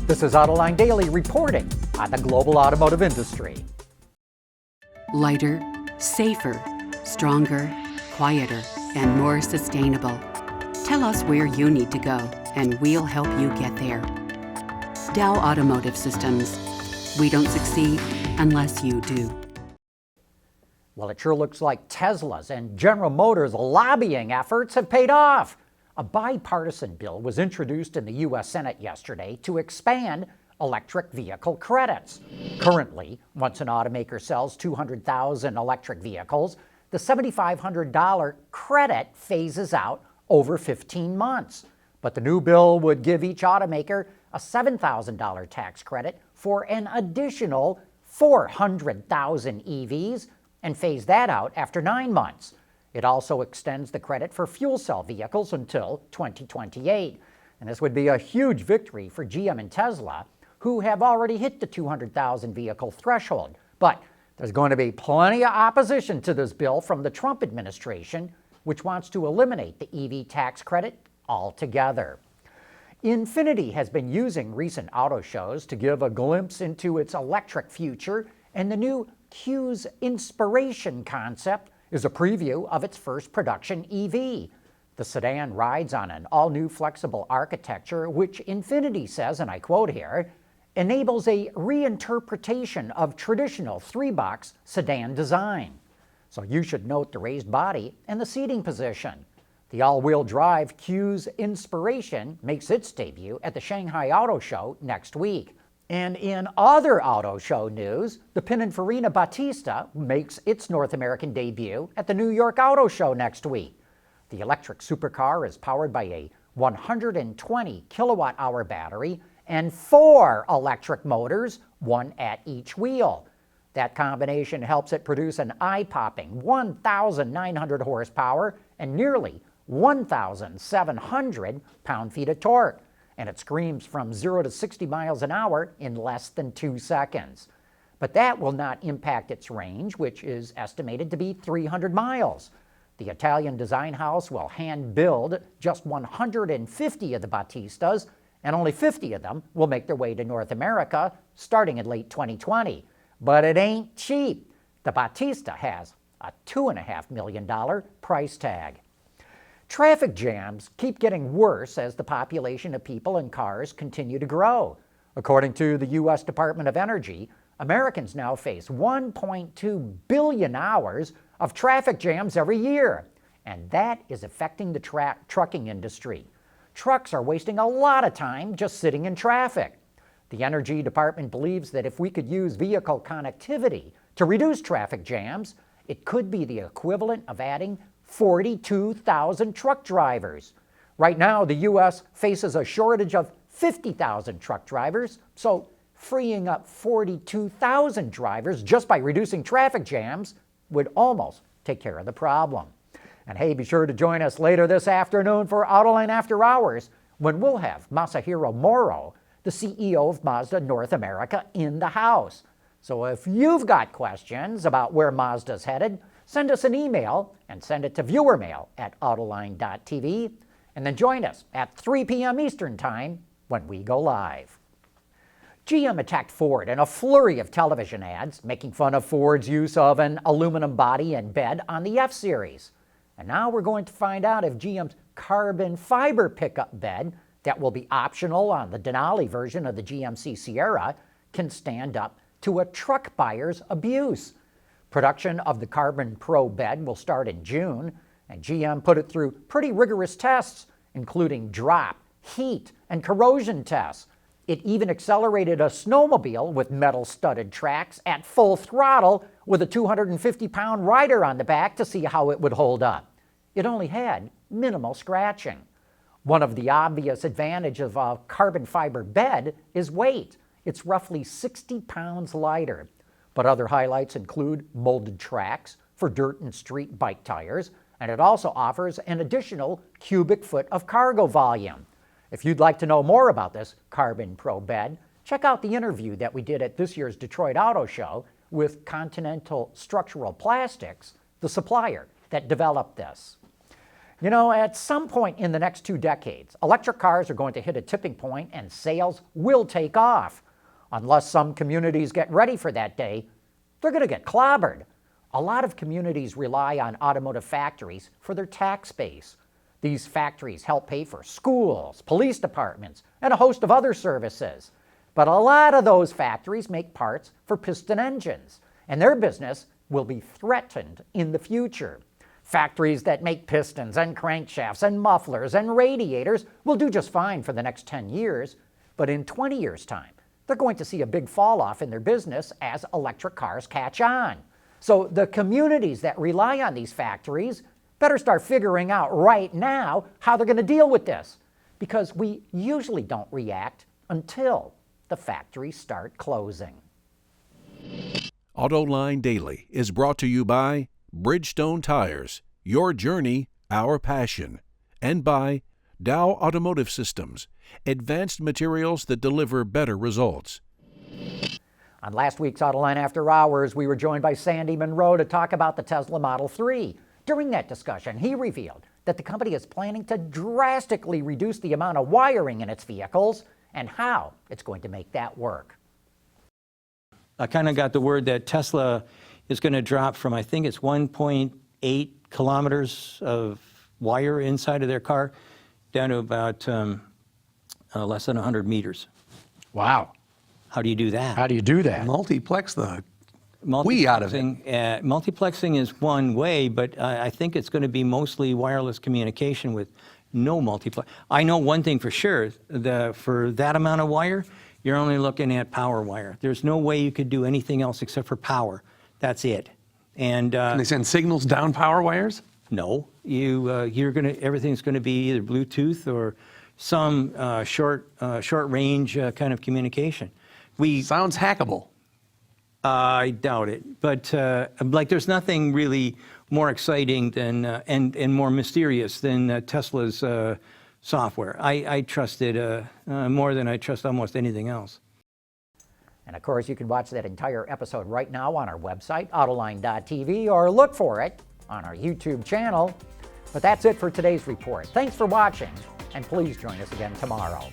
This is Autoline Daily reporting on the global automotive industry. Lighter, safer, stronger, quieter, and more sustainable. Tell us where you need to go, and we'll help you get there. Dow Automotive Systems. We don't succeed unless you do. Well, it sure looks like Tesla's and General Motors' lobbying efforts have paid off. A bipartisan bill was introduced in the U.S. Senate yesterday to expand electric vehicle credits. Currently, once an automaker sells 200,000 electric vehicles, the $7,500 credit phases out over 15 months. But the new bill would give each automaker a $7,000 tax credit for an additional 400,000 EVs and phase that out after 9 months. It also extends the credit for fuel cell vehicles until 2028. And this would be a huge victory for GM and Tesla, who have already hit the 200,000 vehicle threshold. But there's going to be plenty of opposition to this bill from the Trump administration, which wants to eliminate the EV tax credit altogether. Infiniti has been using recent auto shows to give a glimpse into its electric future, and the new Q's Inspiration concept is a preview of its first production EV. The sedan rides on an all-new flexible architecture, which Infiniti says, and I quote here, enables a reinterpretation of traditional three-box sedan design. So you should note the raised body and the seating position. The all-wheel drive Q's Inspiration makes its debut at the Shanghai Auto Show next week. And in other auto show news, the Pininfarina Battista makes its North American debut at the New York Auto Show next week. The electric supercar is powered by a 120 kilowatt-hour battery and 4 electric motors, one at each wheel. That combination helps it produce an eye-popping 1,900 horsepower and nearly 1,700 pound-feet of torque. And it screams from 0 to 60 miles an hour in less than 2 seconds. But that will not impact its range, which is estimated to be 300 miles. The Italian design house will hand-build just 150 of the Battistas, and only 50 of them will make their way to North America starting in late 2020. But it ain't cheap. The Battista has a $2.5 million price tag. Traffic jams keep getting worse as the population of people and cars continue to grow. According to the U.S. Department of Energy, Americans now face 1.2 billion hours of traffic jams every year, and that is affecting the trucking industry. Trucks are wasting a lot of time just sitting in traffic. The Energy Department believes that if we could use vehicle connectivity to reduce traffic jams, it could be the equivalent of adding 42,000 truck drivers. Right now, the U.S. faces a shortage of 50,000 truck drivers, so freeing up 42,000 drivers just by reducing traffic jams would almost take care of the problem. And hey, be sure to join us later this afternoon for Autoline After Hours, when we'll have Masahiro Moro, the CEO of Mazda North America, in the house. So if you've got questions about where Mazda's headed, send us an email and send it to viewermail@autoline.tv, and then join us at 3 p.m. Eastern Time when we go live. GM attacked Ford in a flurry of television ads, making fun of Ford's use of an aluminum body and bed on the F-Series. And now we're going to find out if GM's carbon fiber pickup bed, that will be optional on the Denali version of the GMC Sierra, can stand up to a truck buyer's abuse. Production of the Carbon Pro bed will start in June, and GM put it through pretty rigorous tests, including drop, heat, and corrosion tests. It even accelerated a snowmobile with metal-studded tracks at full throttle with a 250-pound rider on the back to see how it would hold up. It only had minimal scratching. One of the obvious advantages of a carbon fiber bed is weight. It's roughly 60 pounds lighter. But other highlights include molded tracks for dirt and street bike tires, and it also offers an additional cubic foot of cargo volume. If you'd like to know more about this Carbon Pro bed, check out the interview that we did at this year's Detroit Auto Show with Continental Structural Plastics, the supplier that developed this. You know, at some point in the next 2 decades, electric cars are going to hit a tipping point and sales will take off. Unless some communities get ready for that day, they're going to get clobbered. A lot of communities rely on automotive factories for their tax base. These factories help pay for schools, police departments, and a host of other services. But a lot of those factories make parts for piston engines, and their business will be threatened in the future. Factories that make pistons and crankshafts and mufflers and radiators will do just fine for the next 10 years, but in 20 years' time, they're going to see a big fall off in their business as electric cars catch on. So the communities that rely on these factories better start figuring out right now how they're going to deal with this, because we usually don't react until the factories start closing. Autoline Daily is brought to you by Bridgestone Tires, your journey, our passion, and by Dow Automotive Systems, advanced materials that deliver better results. On last week's Autoline After Hours, we were joined by Sandy Monroe to talk about the Tesla Model 3. During that discussion, he revealed that the company is planning to drastically reduce the amount of wiring in its vehicles and how it's going to make that work. I kind of got the word that Tesla is going to drop from, I think it's 1.8 kilometers of wire inside of their car down to about less than 100 meters. Wow. How do you do that? How do you do that? Multiplex the we out of it. Multiplexing is one way, but I think it's going to be mostly wireless communication with no multiplex. I know one thing for sure, for that amount of wire, you're only looking at power wire. There's no way you could do anything else except for power. That's it. And Can they send signals down power wires? no, everything's going to be either Bluetooth or some short range kind of communication. Sounds hackable. I doubt it, but there's nothing really more exciting than and more mysterious than Tesla's software. I trust it more than I trust almost anything else. And of course, you can watch that entire episode right now on our website, Autoline.tv, or look for it on our YouTube channel. But that's it for today's report. Thanks for watching, and please join us again tomorrow.